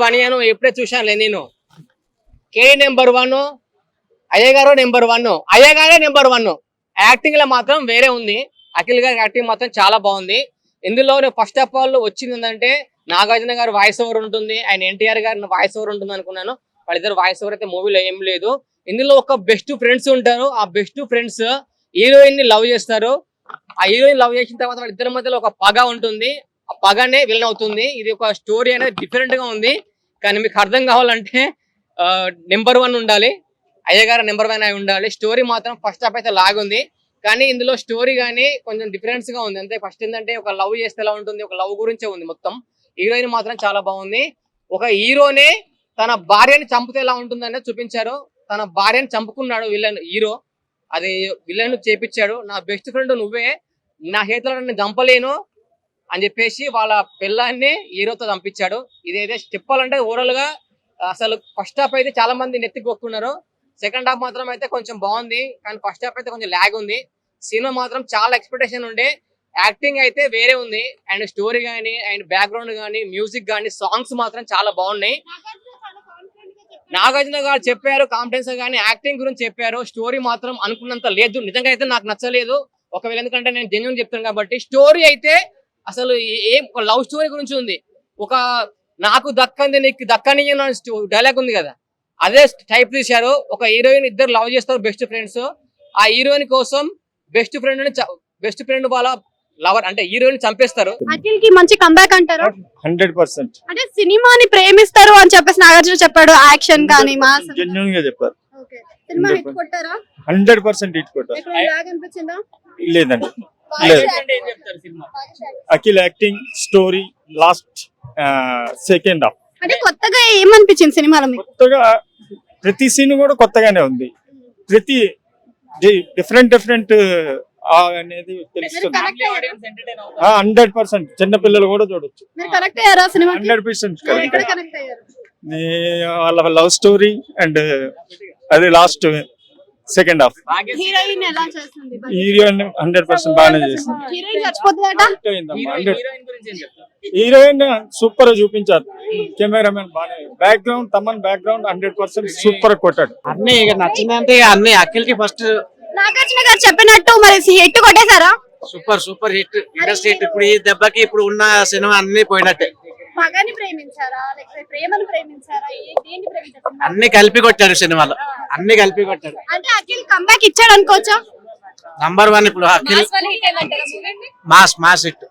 బనియాను ఎప్పుడే చూశానులే నేను. కేడీ నెంబర్ 1, అయ్యగారు నెంబర్ 1, అయ్యగారే నెంబర్ 1. యాక్టింగ్ లో మాత్రం వేరే ఉంది. అఖిల్ గారి యాక్టింగ్ మాత్రం చాలా బాగుంది. ఇందులో ఫస్ట్ ఆఫ్ ఆల్ వచ్చింది ఏంటంటే నాగార్జున గారి వాయిస్ ఓవర్ ఉంటుంది, ఆయన ఎన్టీఆర్ గారి వాయిస్ ఓవర్ ఉంటుంది అనుకున్నాను. వాళ్ళిద్దరు వాయిస్ ఓవర్ అయితే మూవీలో ఏం లేదు. ఇందులో ఒక బెస్ట్ ఫ్రెండ్స్ ఉంటారు. ఆ బెస్ట్ ఫ్రెండ్స్ హీరోయిన్ ని లవ్ చేస్తారు. ఆ హీరోయిన్ లవ్ చేసిన తర్వాత వాళ్ళిద్దరి మధ్యలో ఒక పగ ఉంటుంది. ఆ పగనే విలన్ అవుతుంది. ఇది ఒక స్టోరీ అనేది డిఫరెంట్ గా ఉంది. కానీ మీకు అర్థం కావాలంటే నెంబర్ 1 ఉండాలి, అయ్యగారు నెంబర్ 1 అయి ఉండాలి. స్టోరీ మాత్రం ఫస్ట్ హాఫ్ అయితే లాగుంది, కానీ ఇందులో స్టోరీ కానీ కొంచెం డిఫరెన్స్ గా ఉంది. అంతే ఫస్ట్ ఏంటంటే ఒక లవ్ చేస్తే ఎలా ఉంటుంది, ఒక లవ్ గురించే ఉంది మొత్తం. హీరోయిన్ మాత్రం చాలా బాగుంది. ఒక హీరోనే తన భార్యని చంపితే ఎలా ఉంటుంది అనేది చూపించారు. తన భార్యని చంపుకున్నాడు హీరో, అది విలన్ చేపించాడు. నా బెస్ట్ ఫ్రెండ్ నువ్వే, నా చేతిలో నన్ను చంపలేను అని చెప్పేసి వాళ్ళ పిల్లాన్ని హీరోతో చంపించాడు. ఇదైతే చెప్పాలంటే ఓవరాల్ గా అసలు ఫస్ట్ హాఫ్ అయితే చాలా మంది నెత్తికొక్కున్నారు. సెకండ్ హాఫ్ మాత్రం అయితే కొంచెం బాగుంది, కానీ ఫస్ట్ హాఫ్ అయితే కొంచెం ల్యాగ్ ఉంది. సినిమా మాత్రం చాలా ఎక్స్పెక్టేషన్ ఉండే, యాక్టింగ్ అయితే వేరే ఉంది. అండ్ స్టోరీ కానీ, అండ్ బ్యాక్గ్రౌండ్ కానీ, మ్యూజిక్ కానీ, సాంగ్స్ మాత్రం చాలా బాగున్నాయి. నాగార్జున గారు చెప్పారు కాన్ఫిడెన్స్ గానీ, యాక్టింగ్ గురించి చెప్పారు. స్టోరీ మాత్రం అనుకున్నంత లేదు. నిజంగా అయితే నాకు నచ్చలేదు. ఒకవేళ ఎందుకంటే నేను జెన్యూన్ చెప్తాను కాబట్టి. స్టోరీ అయితే అసలు ఏం ఒక లవ్ స్టోరీ గురించి ఉంది. ఒక నాకు దక్కంది నీకు దక్కని డైలాగ్ ఉంది కదా, అదే టైప్ తీశారు. ఒక హీరోయిన్ ఇద్దరు లవ్ చేస్తారు, బెస్ట్ ఫ్రెండ్స్. ఆ హీరోయిన్ కోసం బెస్ట్ ఫ్రెండ్ వాళ్ళ లవర్ అంటే హీరోయిన్ చంపేస్తారు. అఖిల్ కి మంచి కంబ్యాక్ అంటారు. 100% అంటే సినిమాని ప్రేమిస్తారు అని చెప్పేసి నాగార్జున చెప్పాడు. యాక్షన్ కానీ మాస్ జెన్యూన్ గా చెప్పారు. సినిమా హిట్ కొట్టారా? 100% హిట్ కొట్టారు. ఎక్కడ లాగ్ అనిపించిందా? లేదండి, లేదు. Akhil acting, story, last second half అంటే కొత్తగా ఏమనిపించింది సినిమాలో మీకు? కొత్తగా ప్రతి సీన్ కూడా కొత్తగానే ఉంది. ప్రతి డిఫరెంట్ అనేది తెలుస్తుంది. 100% చిన్న పిల్లలు కూడా చూడొచ్చు. 100% వాళ్ళ లవ్ స్టోరీ అండ్ అది లాస్ట్ సెకండ్ హాఫ్. హీరోయిన్ ఎలా చేస్తుంది? హీరోయిన్ 100% బాగానే చేసింది. హీరోయిన్ చచ్చిపోతుందట. హీరోయిన్ సూపర్ చూపించారు. కెమెరామెన్ బాగానే, బ్యాక్గ్రౌండ్ తమన్ బ్యాక్గ్రౌండ్ 100% సూపర్ కొట్టాడు. అన్ని నచ్చిందంటే అన్ని అఖిల్ కి ఫస్ట్ నాగార్జున గారు చెప్పినట్టు మరి హిట్ కొట్టేశారా? Super hit, industry hit. ఇప్పుడు ఈ దెబ్బకి ఇప్పుడు ఉన్న సినిమా అన్ని పోయినట్టే. పగని ప్రేమించారా లేకపోతే ప్రేమను ప్రేమించారా? దేన్ని ప్రేమించారు? అన్ని కలిపి కొట్టాడు సినిమాలో, అన్ని కలిపి కొట్టాడు. అంటే అఖిల్ కంబ్యాక్ ఇచ్చాడు అనుకోవచ్చా? నంబర్ 1 ఇప్పుడు Akhil mass hit.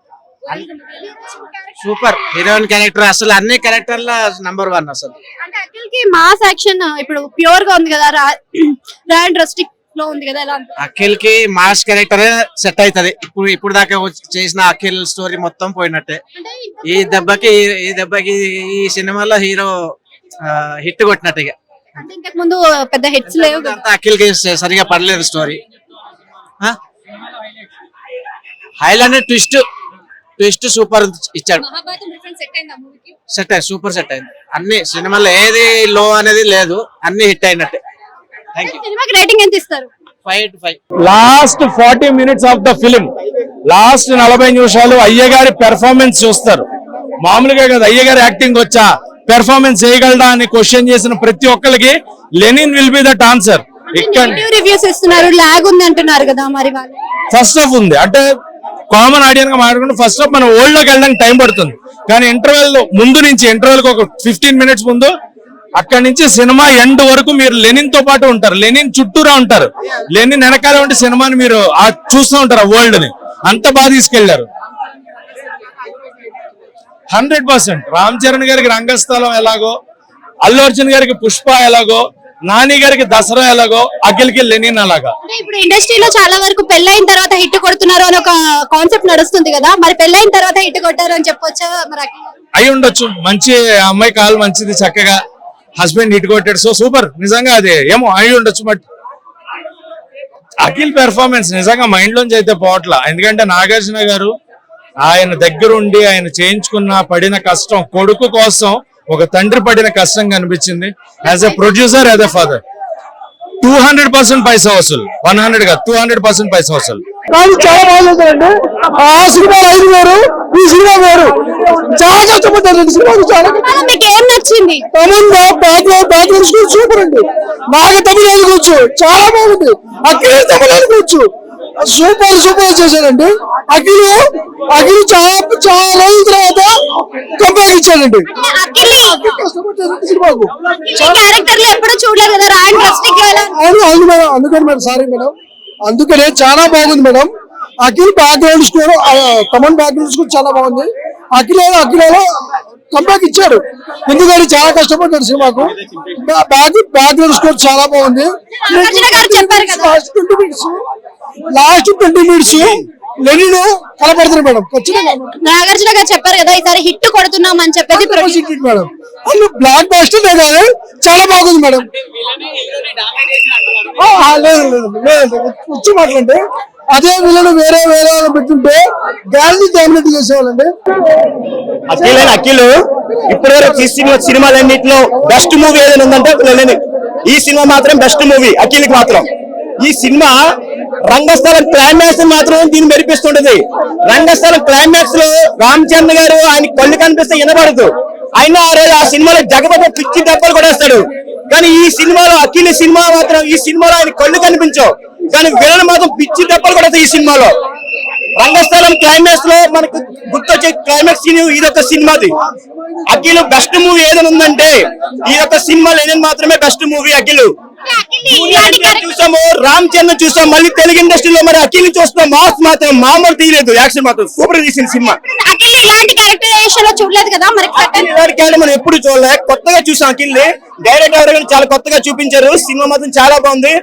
Super heroine character, అసలు అన్ని క్యారెక్టర్ల నంబర్ 1 అసలు. అంటే అఖిల్ కి మాస్ యాక్షన్ ఇప్పుడు ప్యూర్ గా ఉంది కదా, రాండ్ రస్టిక్ లో ఉంది కదా, ఎలా అఖిల్ కి మాస్ క్యారెక్టర్ సెట్ అవుతుంది. ఇప్పుడు దాకా చేసిన అఖిల్ స్టోరీ మొత్తం పోయినట్టే. ఈ దెబ్బకి ఈ సినిమాలో హీరో హిట్ కొట్టినట్టు. అంటే ఇంతకు ముందు పెద్ద హిట్స్ లేవు, అఖిల్ కి సరిగా పడలేదు స్టోరీ. హైలైట్ ట్విస్ట్ సూపర్ ఇచ్చాడు. సెట్ అయింది, సూపర్ సెట్ అయింది. అన్ని సినిమాలో ఏది లో అనేది లేదు, అన్ని హిట్ అయినట్టే. సినిమాకి రేటింగ్ ఎంత ఇస్తారు? 5/5. Last 40 minutes of the film, last 40 నిమిషాలు అయ్యగారి పెర్ఫార్మెన్స్ చూస్తారు. మామూలుగా కదా, అయ్యగారి యాక్టింగ్ వచ్చా, పెర్ఫార్మెన్స్ చేయగలడా అని క్వశ్చన్ చేసిన ప్రతి ఒక్కరికి లెనిన్ విల్ బి దట్ ఆన్సర్. ఇక్కడ రివ్యూస్ ఇస్తున్నారు, లాగ్ ఉంది అంటున్నారు కదా, మరి ఫస్ట్ హాఫ్ ఉంది అంటే కామన్ ఆడియన్స్ గా మాట్లాడుకుంటే ఫస్ట్ హాఫ్ మనం ఓల్డ్ లోకి వెళ్ళడానికి టైం పడుతుంది. కానీ ఇంటర్వెల్ ముందు నుంచి, ఇంటర్వెల్ కి ఒక 15 minutes ముందు, అక్కడి నుంచి సినిమా ఎండ్ వరకు మీరు లెనిన్ తో పాటు ఉంటారు, లెనిన్ చుట్టూరా ఉంటారు. లెనిన్ వెనకాల ఉంటే సినిమాని మీరు చూస్తూ ఉంటారు, ఆ వరల్డ్ ని అంత బాగా తీసుకెళ్లారు. 100% రామ్ చరణ్ గారికి రంగస్థలం ఎలాగో, అల్లు అర్జున్ గారికి పుష్ప ఎలాగో, నాని గారికి దసరా ఎలాగో, అఖిల్ కి లెనిన్ అలాగా. ఇప్పుడు ఇండస్ట్రీలో చాలా వరకు పెళ్ళైన తర్వాత హిట్ కొడుతున్నారు అని ఒక కాన్సెప్ట్ నడుస్తుంది కదా, మరి పెళ్ళైన తర్వాత హిట్ కొట్టారు అని చెప్పొచ్చా? మరి అయి ఉండొచ్చు. మంచి అమ్మాయి కాల్ మంచిది, చక్కగా హస్బెండ్ హిట్ కొట్టాడు, సో సూపర్. నిజంగా అదే ఏమో అయి ఉండొచ్చు. బట్ అఖిల్ పెర్ఫార్మెన్స్ నిజంగా మైండ్ లోంచి అయితే పోవట్లా. ఎందుకంటే నాగార్జున గారు ఆయన దగ్గరుండి ఆయన చేయించుకున్న పడిన కష్టం, కొడుకు కోసం ఒక తండ్రి పడిన కష్టం కనిపించింది. As a producer, as a father 200% పైసా వసూలు, 100 కాదు 200% పైసా వసూలు. కానీ చాలా బాగుందండి. ఆ సినిమా 5 వేరు, ఈ సినిమా వేరు. చాలా కష్టపడ్డారు సినిమాకు. చాలా మీకు ఏం నచ్చింది? తమిళ బ్యాక్గ్రౌండ్ స్కోర్ సూపర్ అండి. బాగా తమిళ అనుకోవచ్చు, చాలా బాగుంది. అఖిల్ తమిళ అనుకోవచ్చు, సూపర్ చేశారండి. అఖిల్ చాలా రోజుల తర్వాత కంబ్యాక్ ఇచ్చాడండి. కష్టపడ్డారు సినిమాకు. క్యారెక్టర్ లో ఎప్పుడు చూడలేదు కదా, రాయన్ గోస్లింగ్ అందుకని మేడం, సారీ మేడం, అందుకనే చాలా బాగుంది madam. Akhil background score, Thaman background score చాలా బాగుంది. అఖిలలో కంబ్యాక్ ఇచ్చాడు, ఎందుకంటే చాలా కష్టపడ్డాడు సినిమాకు. బ్యాక్గ్రౌండ్ స్కోర్ చాలా బాగుంది. లాస్ట్ 20 minutes లెనిన్ కనపడుతుంది మేడం. ఖచ్చితంగా నాగార్జున గారు చెప్పారు కదా ఈసారి హిట్ కొడుతున్నాం అని చెప్పేసి మేడం. అసలు బ్లాక్ బాస్టర్ కాదు, చాలా బాగుంది మేడం. లేదు వచ్చి మాట్లాడండి. అదే వీళ్ళని వేరే పెట్టుంటే గాలిని డామినేట్ చేసేవాళ్ళండి. అఖిల్ ఇప్పటి వరకు తీసిన సినిమాలన్నింటిలో బెస్ట్ మూవీ ఏదైనా ఉందంటే లెనిన్. ఈ సినిమా మాత్రం బెస్ట్ మూవీ అఖిల్కి మాత్రం. ఈ సినిమా రంగస్థలం క్లైమాక్స్ మాత్రం దీన్ని మెరిపిస్తుంటది. రంగస్థలం క్లైమాక్స్ లో రామ్ చరణ్ గారు ఆయన కళ్ళు కనిపిస్తే వినబడదు. అయినా ఆ సినిమాలో జగపతి పిచ్చి దెబ్బలు కొడేస్తాడు. కానీ ఈ సినిమాలో అఖిల్ సినిమా మాత్రం, ఈ సినిమాలో ఆయన కళ్ళు కనిపించవు, కానీ విలన్ మాత్రం పిచ్చి దెబ్బలు కొడతాయి ఈ సినిమాలో. రంగస్థలం క్లైమాక్స్ లో మనకు గుర్తొచ్చే క్లైమాక్స్ సీన్ ఇదొక సినిమాది. అఖిల్ బెస్ట్ మూవీ ఏదైనా ఉందంటే ఇదొక సినిమా, లెనిన్ మాత్రమే బెస్ట్ మూవీ అఖిల్. చూసాము, రామ్ చరణ్ చూసాం, మళ్ళీ తెలుగు ఇండస్ట్రీలో మరి అఖిల్ చూస్తాం. మాస్ మాత్రం మామూలు తీయలేదు, యాక్షన్ మాత్రం సూపర్ తీసిన సినిమా. ఇలాంటి క్యారెక్టరైజేషన్ చూడలేదు కదా మరి. ఇలాంటి క్యారెక్టర్ మనం ఎప్పుడు చూడలే, కొత్తగా చూసాం అఖిల్. డైరెక్టర్ గారు చాలా కొత్తగా చూపించారు. సినిమా మాత్రం చాలా బాగుంది.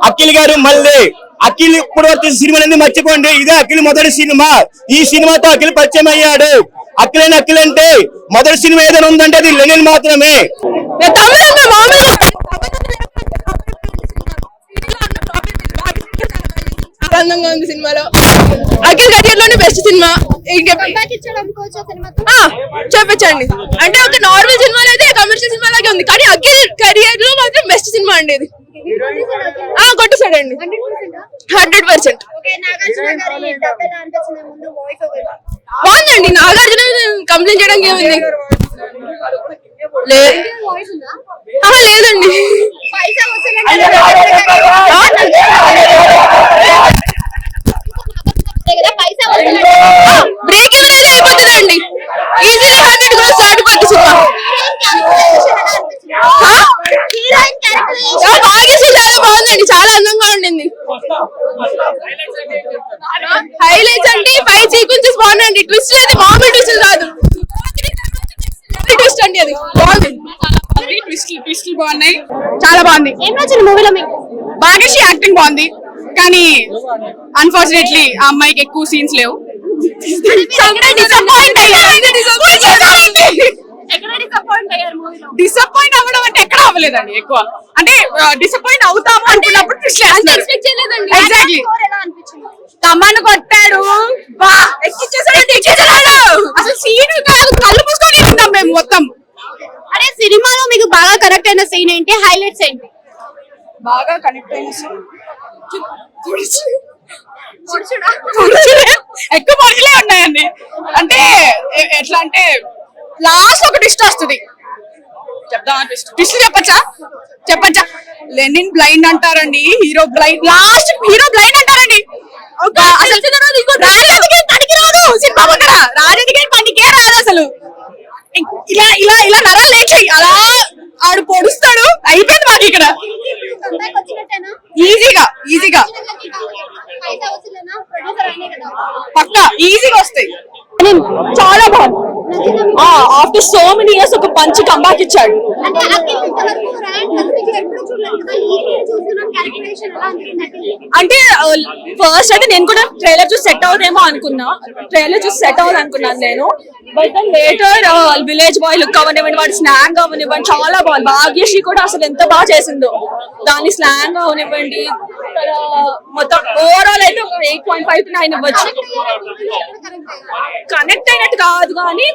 అఖిల్ గారు మళ్ళీ అఖిల్ ఇప్పుడు వచ్చిన సినిమా అనేది మర్చిపోండి, ఇదే అఖిల్ మొదటి సినిమా. ఈ సినిమాతో అఖిల్ పరిచయం అయ్యాడు. అఖిల్ అంటే మొదటి సినిమా ఏదైనా ఉందంటే అది లెనిన్ మాత్రమే. ఆనందంగా ఉంది సినిమాలో. అఖిల్ కెరియర్ లోనే బెస్ట్ సినిమా. చెప్పచ్చండి, అంటే ఒక నార్మల్ సినిమాలో అయితే కమర్షియల్ సినిమా లాగే ఉంది, కానీ అఖిల్ కెరియర్ లో మాత్రం బెస్ట్ సినిమా అండి ఇది. కొట్టేసాడండి 100%. బాగుందండి. నాగార్జున కంప్లైంట్ చేయడానికి ఏముంది? లేదండి. బ్రేక్ ఎవరైనా అయిపోతుందండి. ఈజీగా 100 కూడా స్టార్ట్ పట్టు సినిమా. చాలా బాగుందండి, చాలా అందంగా ఉండింది. హైలైట్స్ అంటే ఫైట్ సీక్వెన్సెస్ బాగున్నాయండి. ట్విస్ట్ లేదు, మామూలు ట్విస్ట్ కాదు, ట్విస్ట్ అండి. అది బాగుంది, ట్విస్టులు బాగున్నాయి, చాలా బాగుంది. ఏం నచ్చింది మూవీలో మీకు? భాగ్యశ్రీ యాక్టింగ్ బాగుంది, కానీ అన్ఫార్చునేట్లీ ఆ అమ్మాయికి ఎక్కువ సీన్స్ లేవు. డిసప్పాయింట్ అవ్వడం అంటే ఎక్కడ అవ్వలేదండి ఎక్కువ. అంటే డిసప్పాయింట్ అవుతాము అనుకున్నప్పుడు ఎగ్జాక్ట్లీ తమ్మను కొట్టాడు, అసలు సీన్ కాదు, కళ్ళు మూసుకొని ఉంటాం మేము మొత్తం. అదే సినిమాలో మీకు బాగా కనెక్ట్ అయిన సీన్ ఏంటి? హైలైట్స్ ఏంటి? బాగా కనెక్ట్ అయిన ఎక్కువ పొడుచులే ఉన్నాయండి. అంటే ఎట్లా అంటే లాస్ట్ ఒక ట్విస్ట్ వస్తుంది. చెప్దామా? ట్విస్ట్ చెప్పచ్చా? లెనిన్ బ్లైండ్ అంటారండి, hero blind, last hero blind అంటారండి. అసలు రాజకీయ పనికి రాదు సినిమా పక్కన, రాజకీయ పనికే రాదు అసలు. ఇలా నరాలు లేచి అలా ఆడు పొడుస్తాడు, అయిపోయింది మాకు ఇక్కడ. ఈజీగా పక్కా ఈజీగా వస్తాయి. చాలా బాగుంది. ఆఫ్టర్ సో మెనీ ఇయర్స్ ఒక మంచి కంబ్యాక్ ఇచ్చాడు. అంటే ఫస్ట్ అయితే నేను కూడా ట్రైలర్ చూసి సెట్ అవుదేమో అనుకున్నాను నేను. But then later village boy look అవనివ్వండి, వాడి స్లాంగ్ అవనివ్వండి చాలా బాగుంది. భాగ్యశ్రీ కూడా అసలు ఎంత బాగా చేసిందో, దాని స్లాంగ్ అవనివ్వండి, మొత్తం ఓవరాల్ అయితే 8.5 to 9 ఇవ్వచ్చు. కనెక్ట్ అయినట్టు కాదు కానీ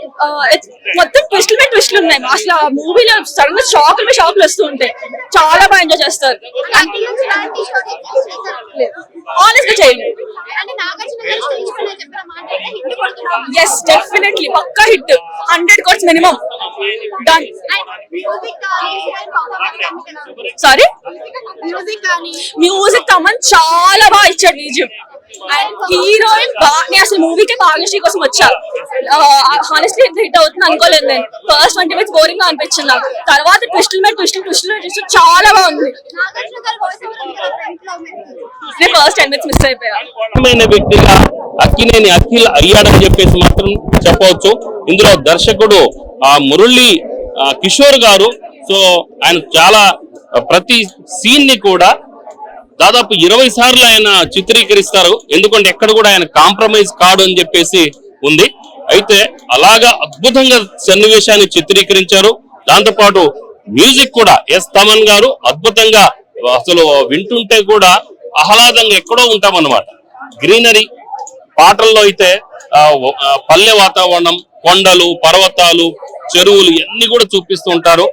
మొత్తం ట్విస్టులు ఉన్నాయి అసలు. ఆ మూవీలో సడన్ గా షాకులు వస్తూ ఉంటాయి, చాలా బాగా ఎంజాయ్ చేస్తారు. ఆనెస్ట్ గా చేయండి. ఎస్ డెఫినెట్లీ పక్కా hit, 100 crores minimum. Done. Sorry, music Thaman చాలా బాగా ఇచ్చాడు బీజియం. అండ్ హీరోయిన్ నేను అసలు మూవీకి భాగ్యశ్రీ కోసం వచ్చా. హానెస్ట్లీ ఎంత హిట్ అవుతుంది అనుకోలేదు నేను. ఫస్ట్ 20 minutes బోరింగ్ గా అనిపించింది నాకు. తర్వాత ట్విస్టులు చాలా బాగుంది. నేను ఫస్ట్ 10 minutes మిస్ అయిపోయా. వ్యక్తిగా అక్కినేని అఖిల్ అయ్యాడని చెప్పేసి మాత్రం చెప్పవచ్చు. ఇందులో దర్శకుడు మురళి కిషోర్ గారు. సో ఆయన చాలా ప్రతి సీన్ ని కూడా దాదాపు 20 సార్లు ఆయన చిత్రీకరిస్తారు. ఎందుకంటే ఎక్కడ కూడా ఆయన కాంప్రమైజ్ కాడు అని చెప్పేసి ఉంది. అయితే అలాగా అద్భుతంగా సన్నివేశాన్ని చిత్రీకరించారు. దాంతో పాటు మ్యూజిక్ కూడా ఎస్ తమన్ గారు అద్భుతంగా, అసలు వింటుంటే కూడా ఆహ్లాదంగా ఎక్కడో ఉంటామన్నమాట. గ్రీనరీ పాటల్లో అయితే పల్లె వాతావరణం, కొండలు, పర్వతాలు, చెరువులు ఇవన్నీ కూడా చూపిస్తూ ఉంటారు.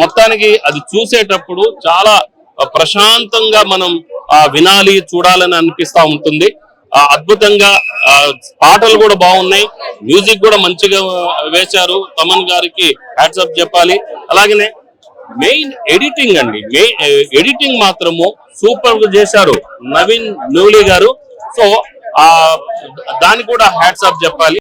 మొత్తానికి అది చూసేటప్పుడు చాలా ప్రశాంతంగా మనం వినాలి, చూడాలని అనిపిస్తా ఉంటుంది. అద్భుతంగా పాటలు కూడా బాగున్నాయి, మ్యూజిక్ కూడా మంచిగా వేశారు. తమన్ గారికి హ్యాట్స్ ఆఫ్ చెప్పాలి. అలాగనే మెయిన్ ఎడిటింగ్ అండి, ఎడిటింగ్ మాత్రము సూపర్ గా చేశారు నవీన్ నూలి గారు. సో దానికి కూడా హ్యాట్స్ ఆఫ్ చెప్పాలి.